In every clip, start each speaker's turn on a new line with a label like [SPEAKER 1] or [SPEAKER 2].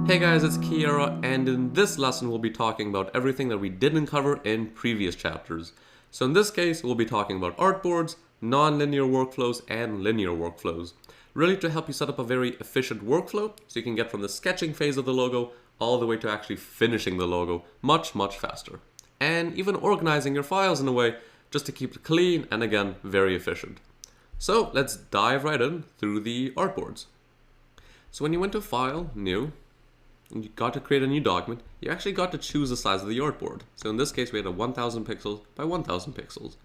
[SPEAKER 1] Hey guys, it's Kiara, and in this lesson we'll be talking about everything that we didn't cover in previous chapters. So in this case, we'll be talking about artboards, non-linear workflows, and linear workflows. Really to help you set up a very efficient workflow, so you can get from the sketching phase of the logo all the way to actually finishing the logo much faster. And even organizing your files in a way just to keep it clean and again, very efficient. So let's dive right in through the artboards. So when you went to File, New, and you got to create a new document, you actually got to choose the size of the artboard. So in this case, we had a 1000 pixels by 1000 pixels.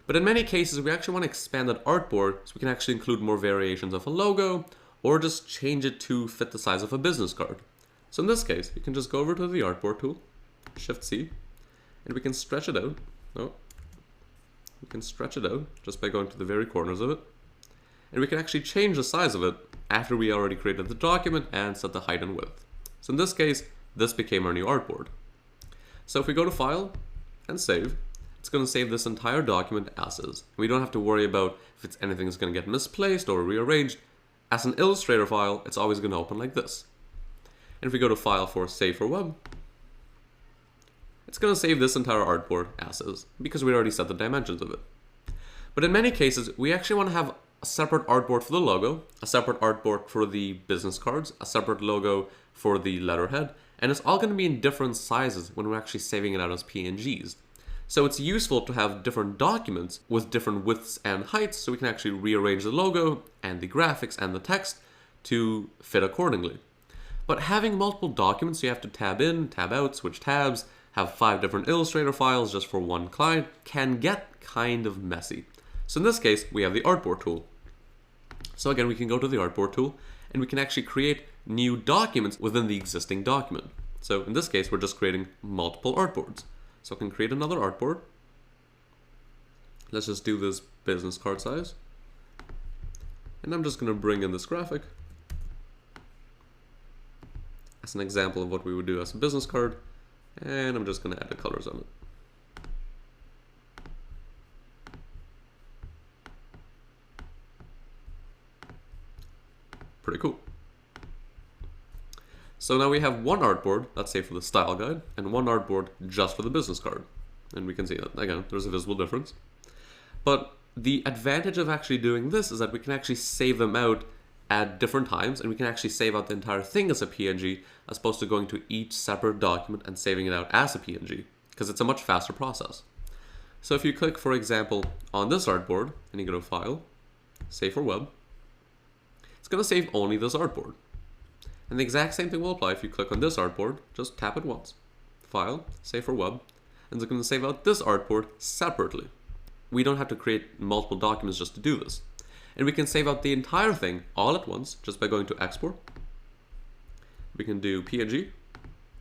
[SPEAKER 1] But in many cases, we actually want to expand that artboard so we can actually include more variations of a logo or just change it to fit the size of a business card. So in this case, you can just go over to the artboard tool, Shift C, and we can stretch it out. We can stretch it out just by going to the very corners of it. And we can actually change the size of it after we already created the document and set the height and width. So in this case, this became our new artboard. So if we go to File and Save, it's going to save this entire document as is. We don't have to worry about if anything is going to get misplaced or rearranged. As an Illustrator file, it's always going to open like this. And if we go to File for Save for Web, it's going to save this entire artboard as is, because we already set the dimensions of it. But in many cases, we actually want to have a separate artboard for the logo, a separate artboard for the business cards, a separate logo for the letterhead, and it's all going to be in different sizes when we're actually saving it out as PNGs. So it's useful to have different documents with different widths and heights so we can actually rearrange the logo and the graphics and the text to fit accordingly. But having multiple documents, you have to tab in, tab out, switch tabs, have 5 different Illustrator files just for one client, can get kind of messy. So in this case, we have the artboard tool. So again, we can go to the artboard tool and we can actually create new documents within the existing document. So in this case, we're just creating multiple artboards. So I can create another artboard. Let's just do this business card size. And I'm just going to bring in this graphic as an example of what we would do as a business card. And I'm just going to add the colors on it. Pretty cool. So now we have one artboard, let's say for the style guide, and one artboard just for the business card. And we can see that, again, there's a visible difference. But the advantage of actually doing this is that we can actually save them out at different times, and we can actually save out the entire thing as a PNG, as opposed to going to each separate document and saving it out as a PNG, because it's a much faster process. So if you click, for example, on this artboard, and you go to File, Save for Web, it's going to save only this artboard. And the exact same thing will apply if you click on this artboard, just tap it once, File, Save for Web, and it's going to save out this artboard separately. We don't have to create multiple documents just to do this. And we can save out the entire thing all at once just by going to Export. We can do PNG.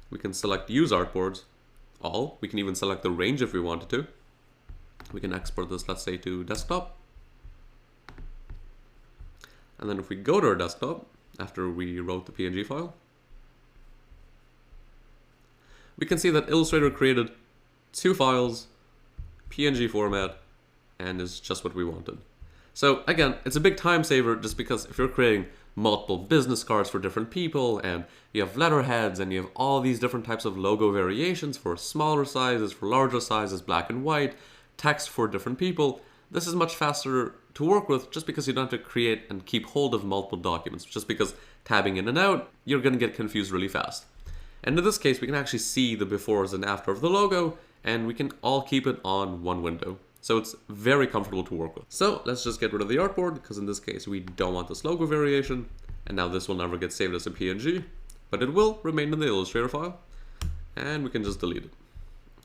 [SPEAKER 1] We can select Use Artboards, All. We can even select the range if we wanted to. We can export this, let's say, to desktop. And then if we go to our desktop, after we wrote the PNG file, we can see that Illustrator created 2 files, PNG format, and is just what we wanted. So again, it's a big time saver just because if you're creating multiple business cards for different people and you have letterheads and you have all these different types of logo variations for smaller sizes, for larger sizes, black and white, text for different people, this is much faster to work with just because you don't have to create and keep hold of multiple documents, just because tabbing in and out, you're going to get confused really fast. And in this case, we can actually see the befores and after of the logo, and we can all keep it on one window. So it's very comfortable to work with. So let's just get rid of the artboard, because in this case, we don't want this logo variation. And now this will never get saved as a PNG, but it will remain in the Illustrator file. And we can just delete it.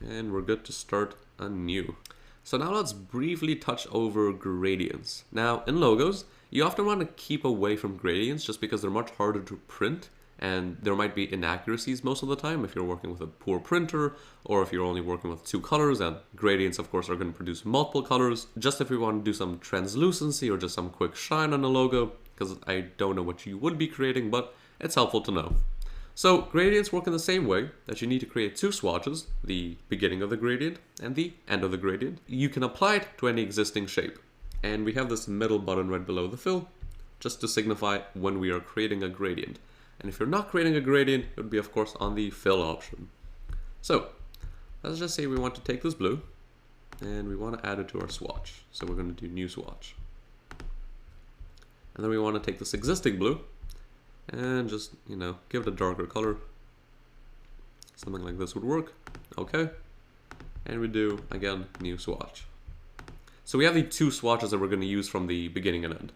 [SPEAKER 1] And we're good to start anew. So now let's briefly touch over gradients. Now in logos, you often want to keep away from gradients just because they're much harder to print and there might be inaccuracies most of the time if you're working with a poor printer or if you're only working with 2 colors, and gradients of course are going to produce multiple colors. Just if we want to do some translucency or just some quick shine on a logo, because I don't know what you would be creating, but it's helpful to know. So gradients work in the same way that you need to create 2 swatches, the beginning of the gradient and the end of the gradient. You can apply it to any existing shape. And we have this middle button right below the fill, just to signify when we are creating a gradient. And if you're not creating a gradient, it would be of course on the fill option. So let's just say we want to take this blue and we want to add it to our swatch. So we're going to do new swatch. And then we want to take this existing blue and just, give it a darker color. Something like this would work. Okay. And we do, again, new swatch. So we have the two swatches that we're going to use from the beginning and end.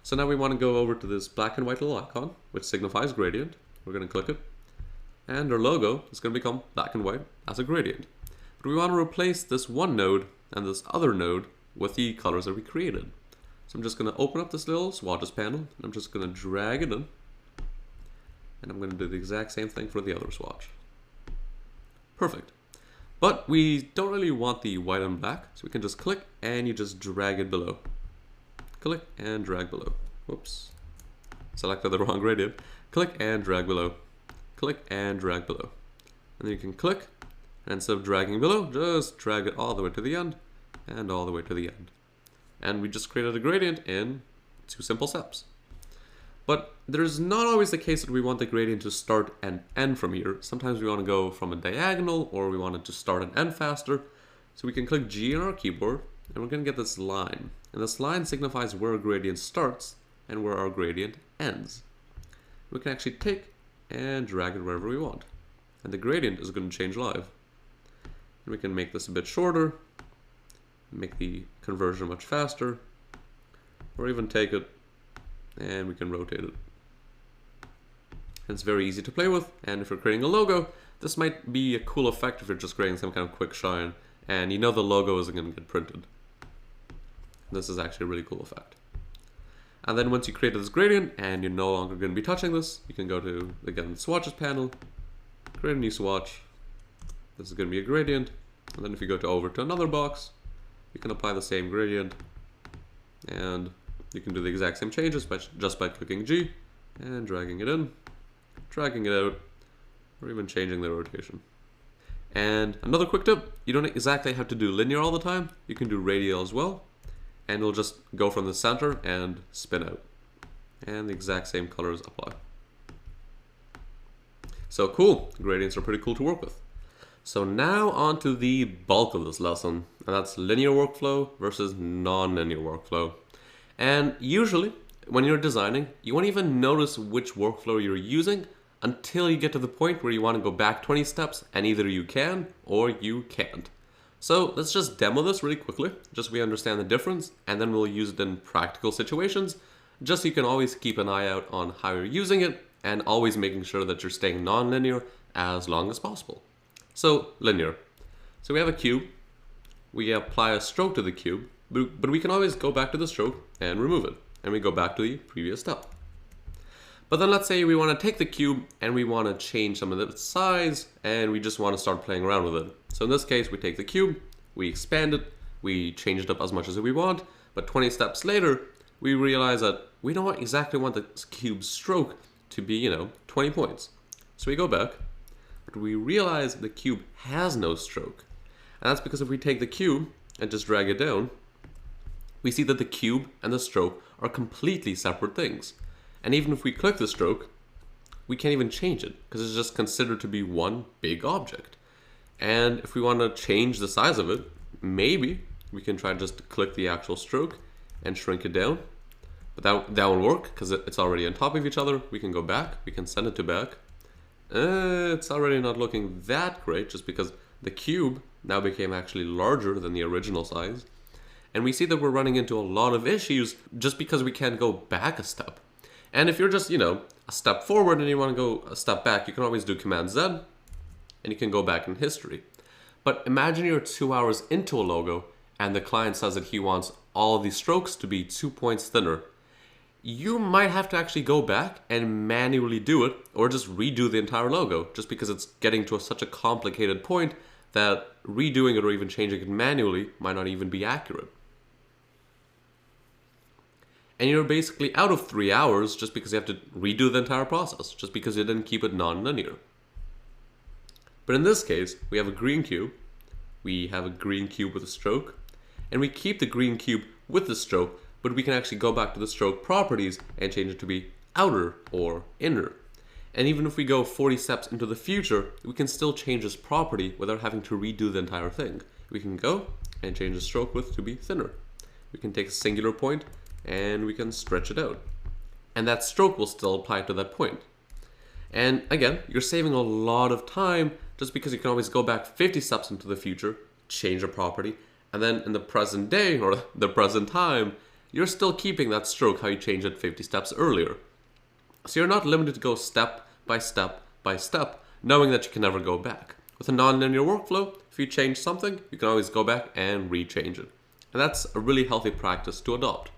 [SPEAKER 1] So now we want to go over to this black and white little icon, which signifies gradient. We're going to click it. And our logo is going to become black and white as a gradient. But we want to replace this one node and this other node with the colors that we created. So I'm just going to open up this little swatches panel, and I'm just going to drag it in. And I'm going to do the exact same thing for the other swatch. Perfect. But we don't really want the white and black, so we can just click and you just drag it below. Click and drag below. Whoops. Selected the wrong gradient. Click and drag below. Click and drag below. And then you can click, and instead of dragging below, just drag it all the way to the end and all the way to the end. And we just created a gradient in 2 simple steps. But there's not always the case that we want the gradient to start and end from here. Sometimes we want to go from a diagonal, or we want it to start and end faster. So we can click G on our keyboard, and we're going to get this line. And this line signifies where our gradient starts and where our gradient ends. We can actually take and drag it wherever we want. And the gradient is going to change live. And we can make this a bit shorter, make the conversion much faster, or even take it and we can rotate it. And it's very easy to play with, and if you're creating a logo, this might be a cool effect if you're just creating some kind of quick shine and the logo isn't going to get printed. This is actually a really cool effect. And then once you create this gradient and you're no longer going to be touching this, you can go to, again, the swatches panel, create a new swatch. This is going to be a gradient. And then if you go over to another box, you can apply the same gradient, and you can do the exact same changes just by clicking G and dragging it in, dragging it out, or even changing the rotation. And another quick tip, you don't exactly have to do linear all the time. You can do radial as well, and it'll just go from the center and spin out. And the exact same colors apply. So cool, gradients are pretty cool to work with. So now on to the bulk of this lesson, and that's linear workflow versus non-linear workflow. And usually, when you're designing, you won't even notice which workflow you're using until you get to the point where you want to go back 20 steps, and either you can or you can't. So let's just demo this really quickly, just so we understand the difference, and then we'll use it in practical situations, just so you can always keep an eye out on how you're using it, and always making sure that you're staying non-linear as long as possible. So, linear. So we have a cube, we apply a stroke to the cube, but we can always go back to the stroke and remove it, and we go back to the previous step. But then let's say we want to take the cube and we want to change some of its size, and we just want to start playing around with it. So in this case, we take the cube, we expand it, we change it up as much as we want, but 20 steps later, we realize that we don't exactly want the cube's stroke to be, 20 points. So we go back, but we realize the cube has no stroke. And that's because if we take the cube and just drag it down, we see that the cube and the stroke are completely separate things. And even if we click the stroke, we can't even change it because it's just considered to be one big object. And if we want to change the size of it, maybe we can try just to click the actual stroke and shrink it down. But that won't work because it's already on top of each other. We can go back, we can send it to back. It's already not looking that great just because the cube now became actually larger than the original size. And we see that we're running into a lot of issues just because we can't go back a step. And if you're just, a step forward and you want to go a step back, you can always do Command Z and you can go back in history. But imagine you're 2 hours into a logo and the client says that he wants all of these strokes to be 2 points thinner. You might have to actually go back and manually do it, or just redo the entire logo, just because it's getting to such a complicated point that redoing it or even changing it manually might not even be accurate. And you're basically out of 3 hours just because you have to redo the entire process, just because you didn't keep it non-linear. But in this case, we have a green cube, we have a green cube with a stroke, and we keep the green cube with the stroke, but we can actually go back to the stroke properties and change it to be outer or inner. And even if we go 40 steps into the future, we can still change this property without having to redo the entire thing. We can go and change the stroke width to be thinner. We can take a singular point and we can stretch it out. And that stroke will still apply to that point. And again, you're saving a lot of time just because you can always go back 50 steps into the future, change a property, and then in the present day or the present time, you're still keeping that stroke how you changed it 50 steps earlier. So you're not limited to go step by step by step, knowing that you can never go back. With a non-linear workflow, if you change something, you can always go back and rechange it. And that's a really healthy practice to adopt.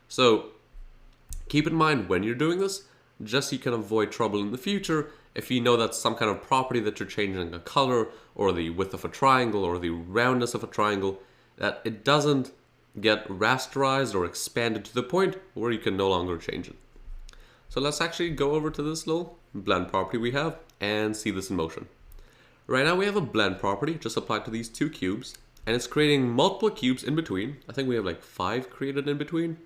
[SPEAKER 1] So keep in mind when you're doing this, just so you can avoid trouble in the future. If you know that's some kind of property that you're changing, a color or the width of a triangle or the roundness of a triangle, that it doesn't get rasterized or expanded to the point where you can no longer change it. So let's actually go over to this little blend property we have and see this in motion. Right now we have a blend property just applied to these two cubes, and it's creating multiple cubes in between. I think we have like 5 created in between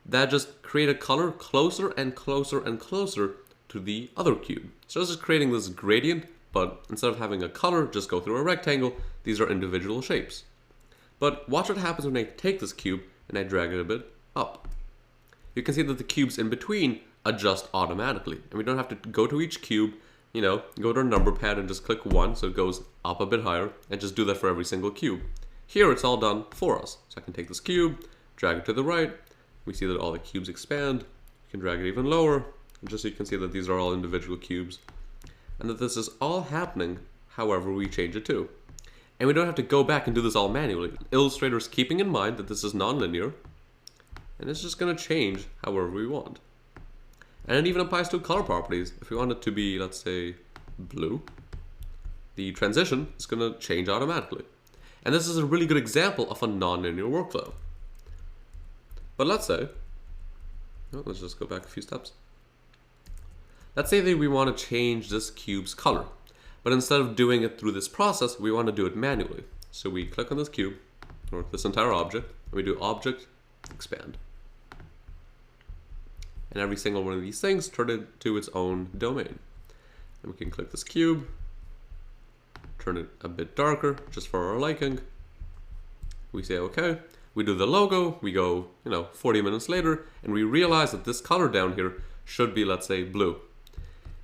[SPEAKER 1] that just create a color closer and closer and closer to the other cube. So this is creating this gradient, but instead of having a color just go through a rectangle, these are individual shapes. But watch what happens when I take this cube and I drag it a bit up. You can see that the cubes in between adjust automatically, and we don't have to go to each cube, go to our number pad and just click 1 so it goes up a bit higher, and just do that for every single cube. Here it's all done for us. So I can take this cube, drag it to the right, we see that all the cubes expand. You can drag it even lower, just so you can see that these are all individual cubes, and that this is all happening however we change it to. And we don't have to go back and do this all manually. Illustrator is keeping in mind that this is non-linear, and it's just going to change however we want. And it even applies to color properties. If we want it to be, let's say, blue, the transition is going to change automatically. And this is a really good example of a non-linear workflow. But let's say, let's just go back a few steps. Let's say that we want to change this cube's color, but instead of doing it through this process, we want to do it manually. So we click on this cube, or this entire object, and we do Object, Expand. And every single one of these things turn it to its own domain. And we can click this cube, turn it a bit darker, just for our liking. We say okay. We do the logo, we go 40 minutes later, and we realize that this color down here should be, let's say, blue.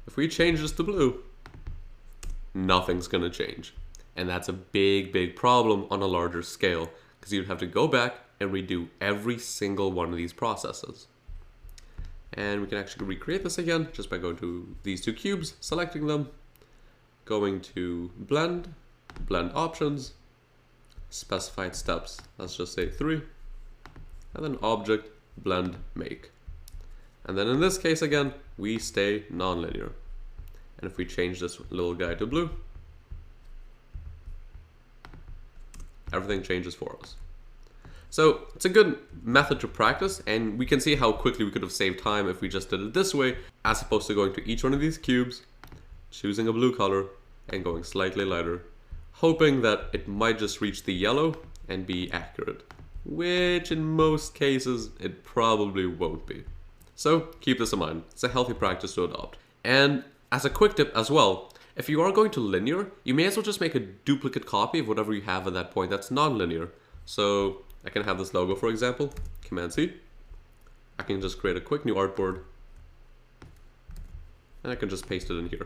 [SPEAKER 1] If we change this to blue, nothing's gonna change. And that's a big problem on a larger scale, because you'd have to go back and redo every single one of these processes. And we can actually recreate this again just by going to these two cubes, selecting them, going to blend, blend options, specified steps, let's just say 3, and then object, blend, make. And then in this case again, we stay non-linear. And if we change this little guy to blue, everything changes for us. So it's a good method to practice, and we can see how quickly we could have saved time if we just did it this way, as opposed to going to each one of these cubes, choosing a blue color, and going slightly lighter, hoping that it might just reach the yellow and be accurate, which in most cases it probably won't be. So keep this in mind. It's a healthy practice to adopt. And as a quick tip as well, if you are going to linear, you may as well just make a duplicate copy of whatever you have at that point that's non-linear. So I can have this logo, for example, Command C. I can just create a quick new artboard, and I can just paste it in here.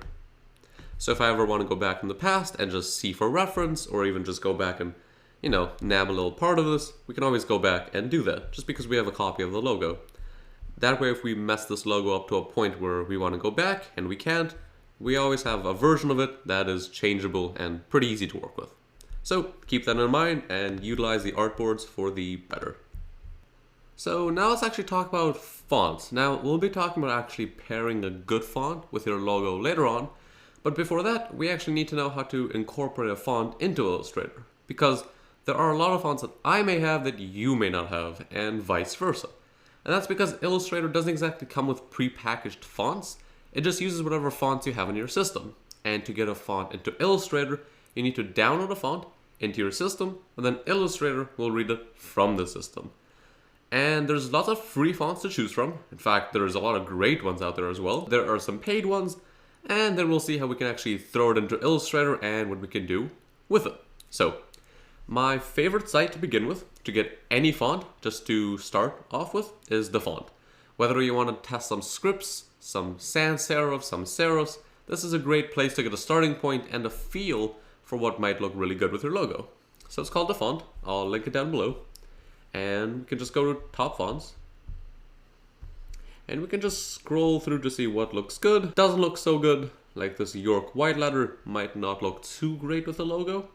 [SPEAKER 1] So if I ever want to go back in the past and just see for reference, or even just go back and, nab a little part of this, we can always go back and do that, just because we have a copy of the logo. That way, if we mess this logo up to a point where we want to go back and we can't, we always have a version of it that is changeable and pretty easy to work with. So keep that in mind and utilize the artboards for the better. So now let's actually talk about fonts. Now we'll be talking about actually pairing a good font with your logo later on, but before that we actually need to know how to incorporate a font into Illustrator, because there are a lot of fonts that I may have that you may not have, and vice versa. And that's because Illustrator doesn't exactly come with pre-packaged fonts. It just uses whatever fonts you have in your system. And to get a font into Illustrator, you need to download a font into your system, and then Illustrator will read it from the system. And there's lots of free fonts to choose from. In fact, there's a lot of great ones out there as well. There are some paid ones and then we'll see how we can actually throw it into Illustrator and what we can do with it. So, my favorite site to begin with, to get any font, just to start off with, is the font. Whether you want to test some scripts, some sans serif, some serifs, this is a great place to get a starting point and a feel for what might look really good with your logo. So it's called the font. I'll link it down below. And we can just go to top fonts. And we can just scroll through to see what looks good. Doesn't look so good. Like this York white letter might not look too great with the logo.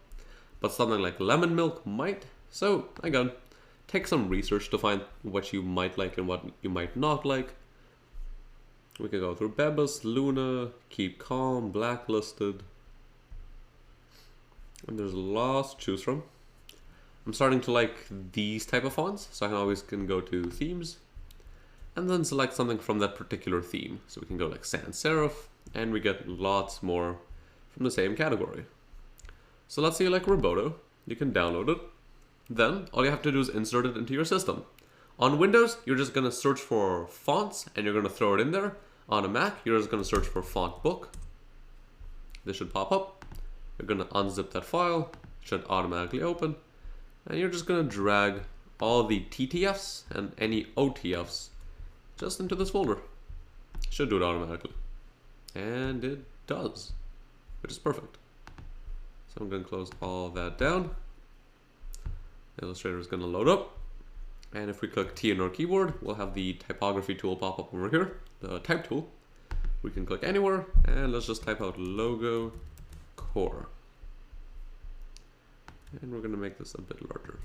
[SPEAKER 1] But something like lemon milk might. So again, take some research to find what you might like and what you might not like. We can go through Bebas, Luna, Keep Calm, Blacklisted. And there's lots to choose from. I'm starting to like these type of fonts, so I can go to themes and then select something from that particular theme. So we can go like sans serif, and we get lots more from the same category. So let's say you like Roboto, you can download it. Then all you have to do is insert it into your system. On Windows, you're just gonna search for fonts and you're gonna throw it in there. On a Mac, you're just gonna search for font book. This should pop up. You're gonna unzip that file, it should automatically open. And you're just gonna drag all the TTFs and any OTFs just into this folder. It should do it automatically. And it does, which is perfect. So I'm gonna close all that down. Illustrator is gonna load up. And if we click T on our keyboard, we'll have the typography tool pop up over here, the type tool. We can click anywhere, and let's just type out logo core. And we're gonna make this a bit larger.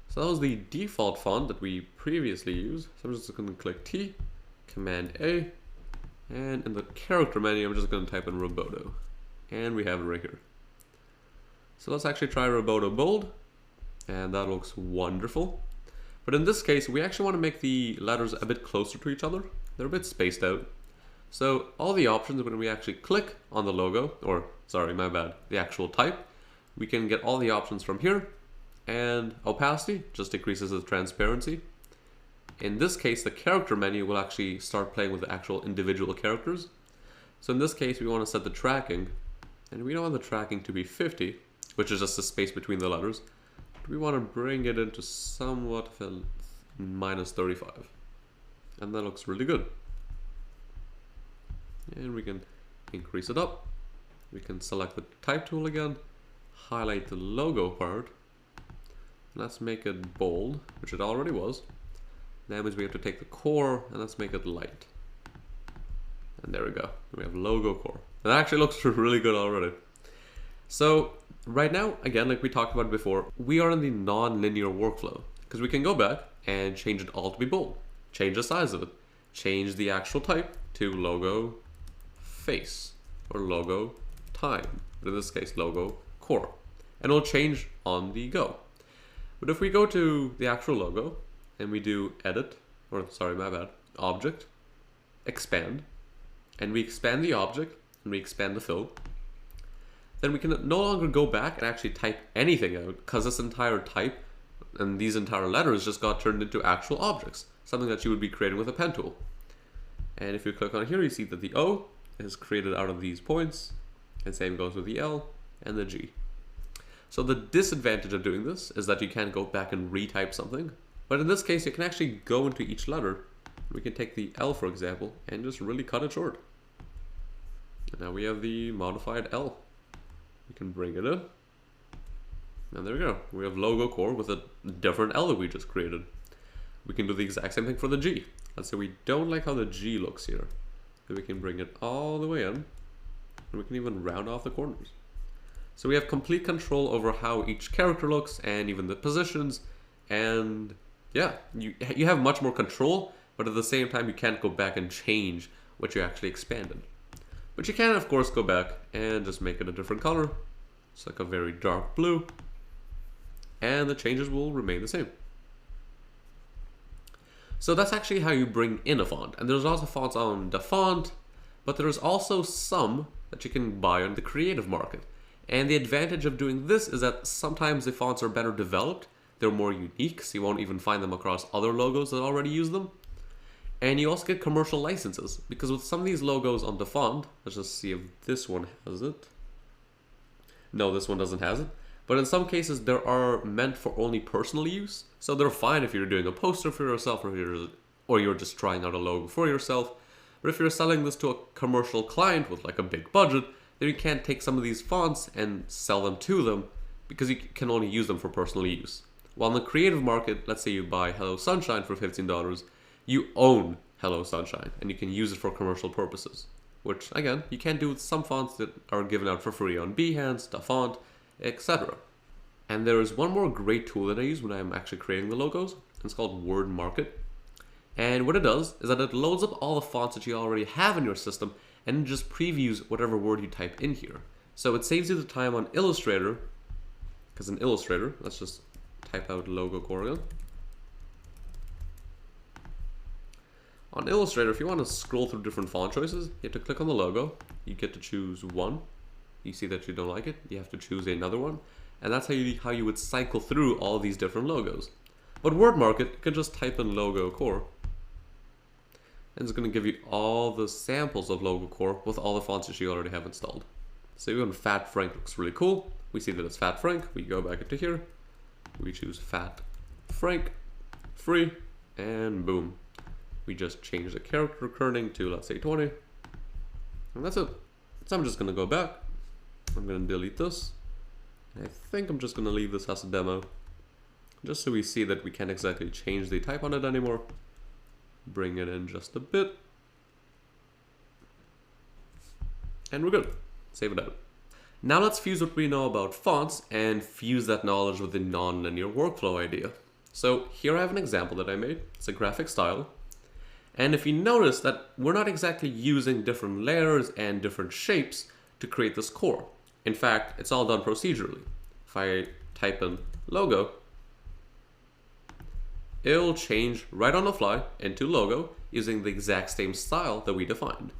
[SPEAKER 1] So that was the default font that we previously used. So I'm just gonna click T, Command A, and in the character menu, I'm just gonna type in Roboto. And we have it right here. So let's actually try Roboto Bold, and that looks wonderful. But in this case, we actually want to make the letters a bit closer to each other. They're a bit spaced out. So all the options, when we actually click on the logo, or sorry, my bad, the actual type, we can get all the options from here. And opacity just decreases the transparency. In this case, the character menu will actually start playing with the actual individual characters. So in this case, we want to set the tracking, and we don't want the tracking to be 50, which is just the space between the letters. We want to bring it into somewhat of a -35. And that looks really good. And we can increase it up. We can select the type tool again, highlight the logo part. Let's make it bold, which it already was. That means we have to take the core and let's make it light. And there we go. We have logo core. That actually looks really good already. So right now, again, like we talked about before, we are in the non-linear workflow because we can go back and change it all to be bold, change the size of it, change the actual type to logo face or logo time, but in this case, logo core, and it'll change on the go. But if we go to the actual logo and we do edit, or sorry, my bad, object, expand, and we expand the object and we expand the fill, then we can no longer go back and actually type anything out because this entire type and these entire letters just got turned into actual objects, something that you would be creating with a pen tool. And if you click on here, you see that the O is created out of these points, and same goes with the L and the G. So the disadvantage of doing this is that you can't go back and retype something, but in this case you can actually go into each letter. We can take the L, for example, and just really cut it short. And now we have the modified L. We can bring it in, and there we go. We have logo core with a different L that we just created. We can do the exact same thing for the G. Let's say we don't like how the G looks here. Then we can bring it all the way in, and we can even round off the corners. So we have complete control over how each character looks and even the positions. And yeah, you have much more control, but at the same time, you can't go back and change what you actually expanded. But you can, of course, go back and just make it a different color. It's like a very dark blue. And the changes will remain the same. So that's actually how you bring in a font. And there's also fonts on the font, but there's also some that you can buy on the creative market. And the advantage of doing this is that sometimes the fonts are better developed. They're more unique, so you won't even find them across other logos that already use them. And you also get commercial licenses, because with some of these logos on the font, let's just see if this one has it. No, this one doesn't have it. But in some cases, they are meant for only personal use. So they're fine if you're doing a poster for yourself, or you're just trying out a logo for yourself. But if you're selling this to a commercial client with like a big budget, then you can't take some of these fonts and sell them to them, because you can only use them for personal use. While in the creative market, let's say you buy Hello Sunshine for $15, you own Hello Sunshine and you can use it for commercial purposes. Which, again, you can do with some fonts that are given out for free on Behance, DaFont, etc. And there is one more great tool that I use when I'm actually creating the logos. It's called Word Market. And what it does is that it loads up all the fonts that you already have in your system and just previews whatever word you type in here. So it saves you the time on Illustrator, because in Illustrator, let's just type out logo core again. On Illustrator, if you want to scroll through different font choices, you have to click on the logo. You get to choose one. You see that you don't like it, you have to choose another one. And that's how you would cycle through all these different logos. But Word Market, you can just type in logo core. And it's going to give you all the samples of logo core with all the fonts that you already have installed. So even Fat Frank looks really cool. We see that it's Fat Frank. We go back into here. We choose Fat Frank, free, and boom. We just change the character kerning to, let's say, 20. And that's it. So I'm just going to go back. I'm going to delete this. And I think I'm just going to leave this as a demo, just so we see that we can't exactly change the type on it anymore. Bring it in just a bit. And we're good. Save it out. Now let's fuse what we know about fonts and fuse that knowledge with the non-linear workflow idea. So here I have an example that I made. It's a graphic style. And if you notice that we're not exactly using different layers and different shapes to create this core. In fact, it's all done procedurally. If I type in logo, it'll change right on the fly into logo using the exact same style that we defined.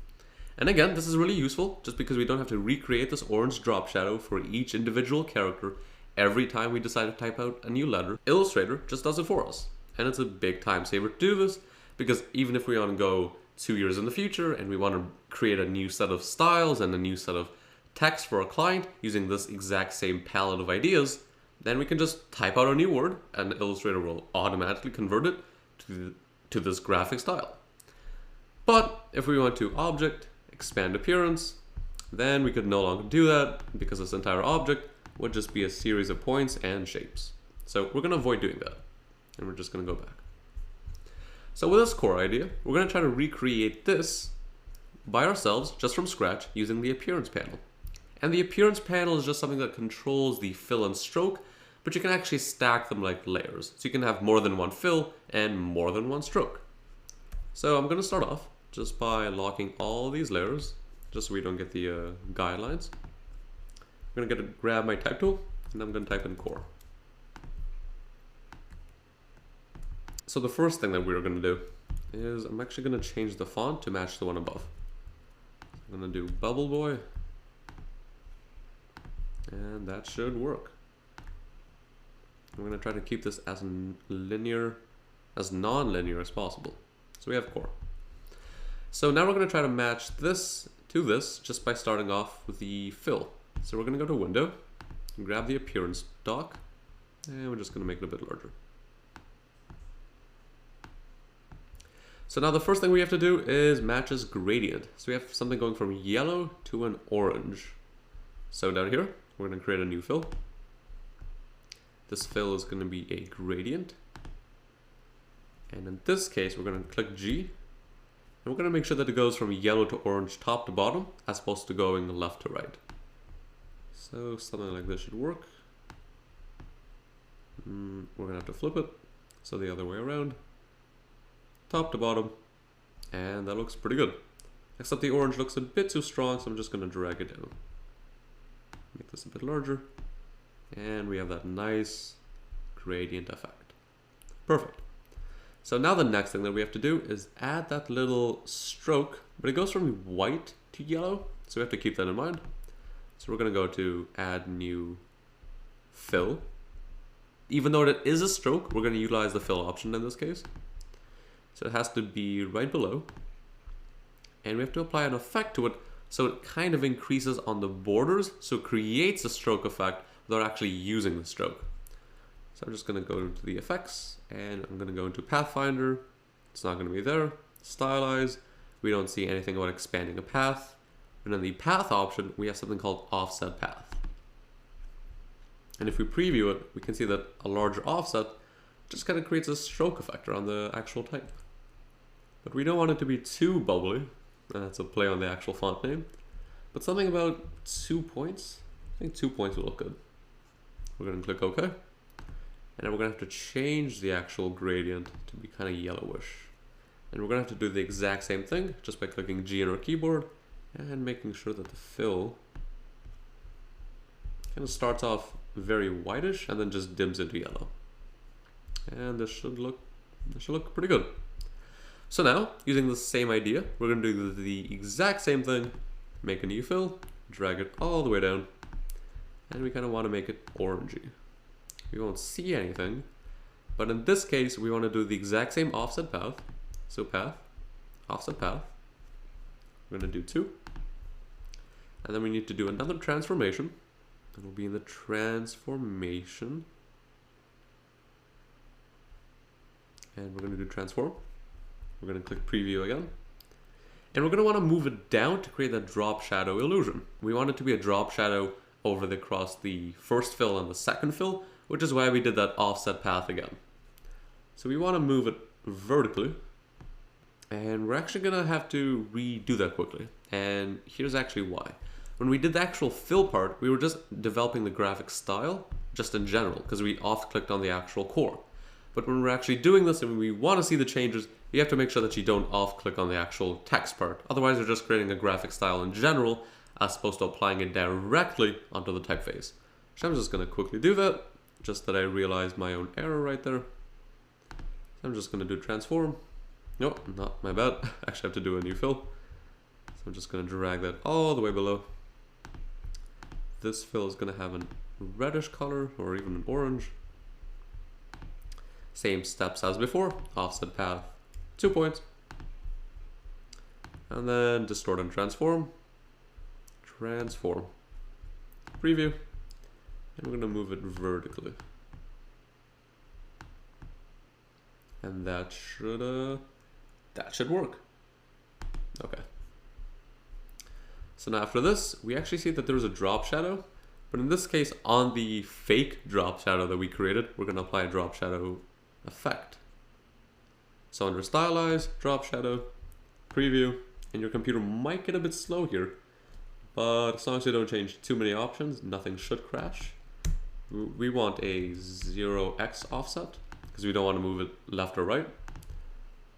[SPEAKER 1] And again, this is really useful just because we don't have to recreate this orange drop shadow for each individual character every time we decide to type out a new letter. Illustrator just does it for us. And it's a big time saver to do this, because even if we want to go 2 years in the future and we want to create a new set of styles and a new set of text for a client using this exact same palette of ideas, then we can just type out a new word and Illustrator will automatically convert it to this graphic style. But if we want to object, expand appearance, then we could no longer do that, because this entire object would just be a series of points and shapes. So we're going to avoid doing that, and we're just going to go back. So with this core idea, we're going to try to recreate this by ourselves just from scratch using the appearance panel. And the appearance panel is just something that controls the fill and stroke, but you can actually stack them like layers. So you can have more than one fill and more than one stroke. So I'm going to start off just by locking all these layers, just so we don't get the guidelines. I'm going to grab my type tool, and I'm going to type in core. So the first thing that we're going to do is I'm actually going to change the font to match the one above. I'm going to do Bubble Boy, and that should work. I'm going to try to keep this as non-linear as possible. So we have core. So now we're going to try to match this to this just by starting off with the fill. So we're going to go to Window, grab the appearance dock, and we're just going to make it a bit larger. So now the first thing we have to do is match as gradient. So we have something going from yellow to an orange. So down here, we're going to create a new fill. This fill is going to be a gradient. And in this case, we're going to click G. And we're going to make sure that it goes from yellow to orange top to bottom, as opposed to going left to right. So something like this should work. We're going to have to flip it, so the other way around. Top to bottom, and that looks pretty good. Except the orange looks a bit too strong, so I'm just going to drag it down. Make this a bit larger, and we have that nice gradient effect. Perfect. So now the next thing that we have to do is add that little stroke, but it goes from white to yellow, so we have to keep that in mind. So we're going to go to add new fill. Even though it is a stroke, we're going to utilize the fill option in this case. So it has to be right below. And we have to apply an effect to it so it kind of increases on the borders, so it creates a stroke effect without actually using the stroke. So I'm just going to go into the effects, and I'm going to go into Pathfinder. It's not going to be there. Stylize. We don't see anything about expanding a path. And in the path option, we have something called offset path. And if we preview it, we can see that a larger offset just kind of creates a stroke effect around the actual type. But we don't want it to be too bubbly. That's a play on the actual font name. But something about 2 points. I think 2 points will look good. We're going to click OK. And then we're going to have to change the actual gradient to be kind of yellowish. And we're going to have to do the exact same thing just by clicking G on our keyboard and making sure that the fill kind of starts off very whitish and then just dims into yellow. And this should look pretty good. So now, using the same idea, we're going to do the exact same thing, make a new fill, drag it all the way down, and we kind of want to make it orangey. We won't see anything, but in this case, we want to do the exact same offset path. So path, offset path, we're going to do 2, and then we need to do another transformation. It'll be in the transformation, and we're going to do transform. We're going to click preview again. And we're going to want to move it down to create that drop shadow illusion. We want it to be a drop shadow across the first fill and the second fill, which is why we did that offset path again. So we want to move it vertically. And we're actually going to have to redo that quickly. And here's actually why. When we did the actual fill part, we were just developing the graphic style, just in general, because we off-clicked on the actual core. But when we're actually doing this and we want to see the changes, you have to make sure that you don't off-click on the actual text part. Otherwise, you're just creating a graphic style in general, as opposed to applying it directly onto the typeface. So I'm just going to quickly do that, just that I realized my own error right there. So I'm just going to do transform. Nope, not my bad. Actually, I have to do a new fill. So I'm just going to drag that all the way below. This fill is going to have a reddish color or even an orange. Same steps as before, offset path, 2 points. And then distort and transform. Transform. Preview. And we're going to move it vertically. And that should work. Okay. So now after this, we actually see that there's a drop shadow. But in this case, on the fake drop shadow that we created, we're going to apply a drop shadow effect. So under stylize, drop shadow, preview, and your computer might get a bit slow here, but as long as you don't change too many options, nothing should crash. We want a 0x offset because we don't want to move it left or right.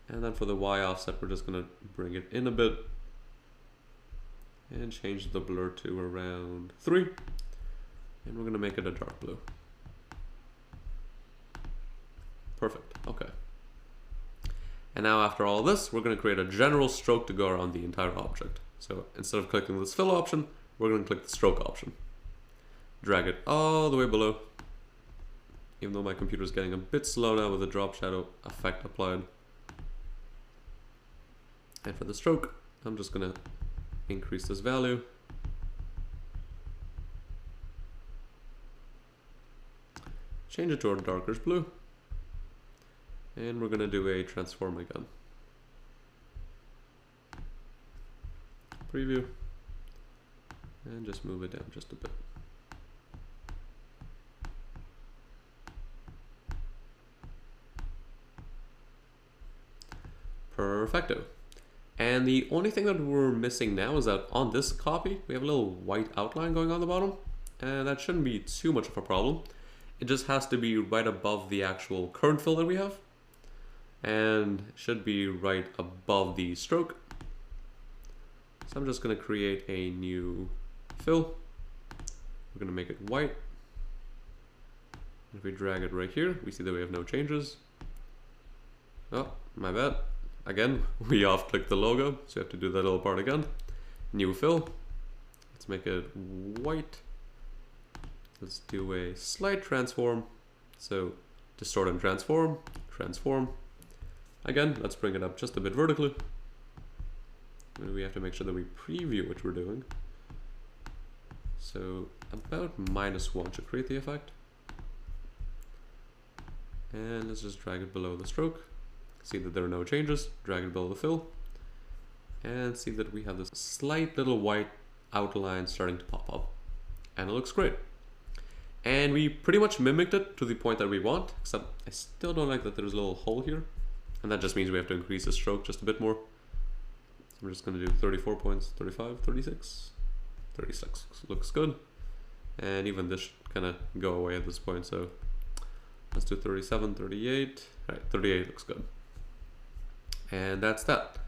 [SPEAKER 1] And then for the Y offset, we're just going to bring it in a bit and change the blur to around 3. And we're going to make it a dark blue. Perfect, okay. And now after all this, we're going to create a general stroke to go around the entire object. So instead of clicking this fill option, we're going to click the stroke option. Drag it all the way below. Even though my computer is getting a bit slow now with the drop shadow effect applied. And for the stroke, I'm just going to increase this value. Change it to a darkish blue. And we're going to do a transform again. Preview. And just move it down just a bit. Perfecto. And the only thing that we're missing now is that on this copy, we have a little white outline going on the bottom. And that shouldn't be too much of a problem. It just has to be right above the actual current fill that we have. And it should be right above the stroke. So I'm just going to create a new fill. We're going to make it white. If we drag it right here, we see that we have no changes. Oh, my bad. Again, we off-clicked the logo, so we have to do that little part again. New fill. Let's make it white. Let's do a slight transform. So distort and transform, transform. Again, let's bring it up just a bit vertically. We have to make sure that we preview what we're doing. So about -1 should create the effect. And let's just drag it below the stroke. See that there are no changes. Drag it below the fill. And see that we have this slight little white outline starting to pop up. And it looks great. And we pretty much mimicked it to the point that we want, except I still don't like that there's a little hole here. And that just means we have to increase the stroke just a bit more. So we're just going to do 34 points, 35, 36, 36. Looks good. And even this should kind of go away at this point. So let's do 37, 38. All right, 38 looks good. And that's that.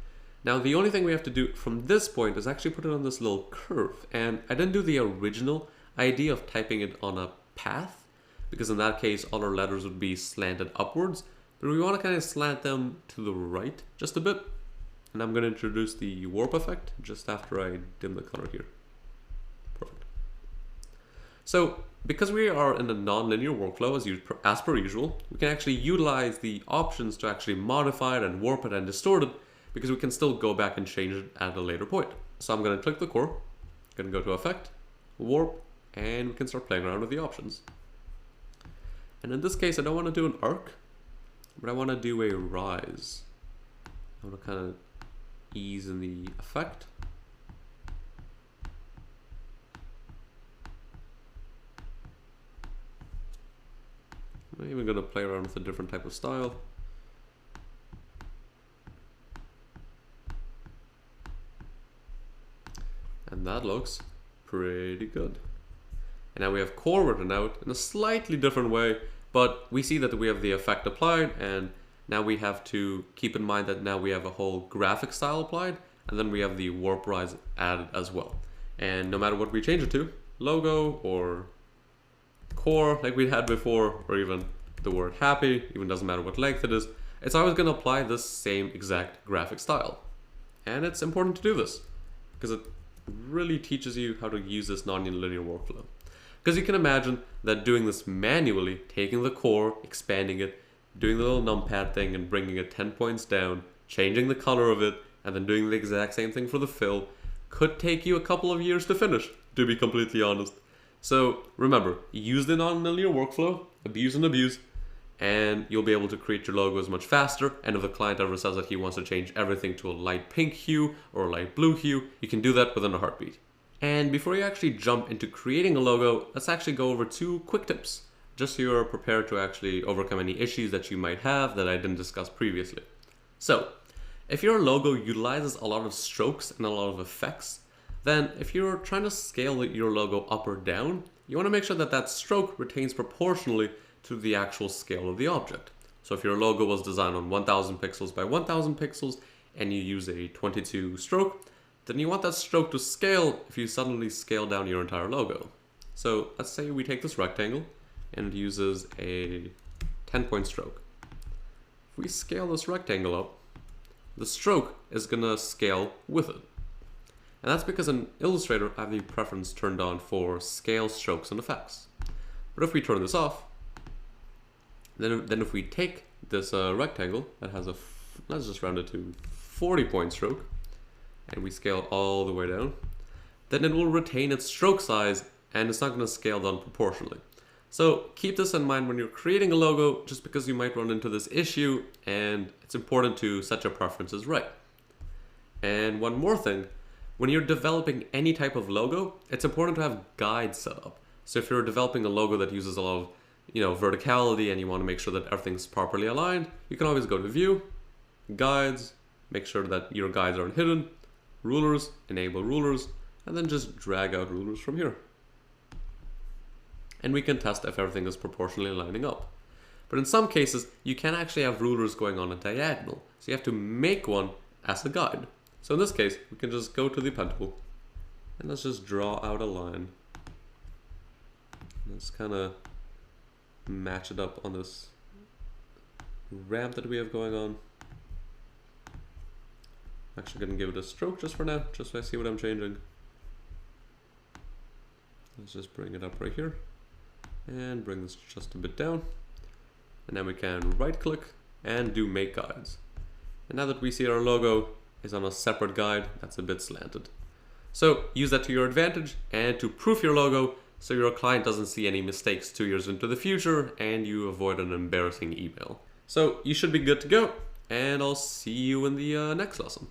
[SPEAKER 1] Now the only thing we have to do from this point is actually put it on this little curve. And I didn't do the original idea of typing it on a path, because in that case all our letters would be slanted upwards, but we want to kind of slant them to the right just a bit. And I'm going to introduce the warp effect just after I dim the color here. Perfect. So because we are in a non-linear workflow as per usual, we can actually utilize the options to actually modify it and warp it and distort it, because we can still go back and change it at a later point. So I'm going to click the core, going to go to effect, warp, and we can start playing around with the options. And in this case, I don't want to do an arc, but I want to do a rise. I want to kind of ease in the effect. I'm even going to play around with a different type of style. And that looks pretty good. And now we have core written out in a slightly different way, but we see that we have the effect applied, and now we have to keep in mind that now we have a whole graphic style applied, and then we have the warp rise added as well. And no matter what we change it to, logo or core like we had before, or even the word happy, even doesn't matter what length it is, it's always going to apply this same exact graphic style. And it's important to do this because it really teaches you how to use this non-linear workflow. Because you can imagine that doing this manually, taking the core, expanding it, doing the little numpad thing and bringing it 10 points down, changing the color of it, and then doing the exact same thing for the fill, could take you a couple of years to finish, to be completely honest. So remember, use the non-linear workflow, abuse and abuse, and you'll be able to create your logos much faster. And if the client ever says that he wants to change everything to a light pink hue or a light blue hue, you can do that within a heartbeat. And before you actually jump into creating a logo, let's actually go over 2 quick tips, just so you're prepared to actually overcome any issues that you might have that I didn't discuss previously. So, if your logo utilizes a lot of strokes and a lot of effects, then if you're trying to scale your logo up or down, you want to make sure that that stroke retains proportionally to the actual scale of the object. So if your logo was designed on 1000 pixels by 1000 pixels and you use a 22 stroke, then you want that stroke to scale if you suddenly scale down your entire logo. So let's say we take this rectangle and it uses a 10-point stroke. If we scale this rectangle up, the stroke is going to scale with it. And that's because in Illustrator I have the preference turned on for scale strokes and effects. But if we turn this off, then if we take this rectangle that has let's just round it to 40-point stroke, and we scale all the way down, then it will retain its stroke size and it's not going to scale down proportionally. So keep this in mind when you're creating a logo, just because you might run into this issue, and it's important to set your preferences right. And one more thing, when you're developing any type of logo, it's important to have guides set up. So if you're developing a logo that uses a lot of verticality and you want to make sure that everything's properly aligned, you can always go to View, Guides, make sure that your guides aren't hidden, Rulers, enable rulers, and then just drag out rulers from here. And we can test if everything is proportionally lining up. But in some cases, you can actually have rulers going on a diagonal, so you have to make one as a guide. So in this case, we can just go to the pen tool, and let's just draw out a line. Let's kind of match it up on this ramp that we have going on. I'm actually going to give it a stroke just for now, just so I see what I'm changing. Let's just bring it up right here and bring this just a bit down. And then we can right click and do make guides. And now that we see our logo is on a separate guide, that's a bit slanted. So use that to your advantage and to proof your logo so your client doesn't see any mistakes 2 years into the future and you avoid an embarrassing email. So you should be good to go, and I'll see you in the next lesson.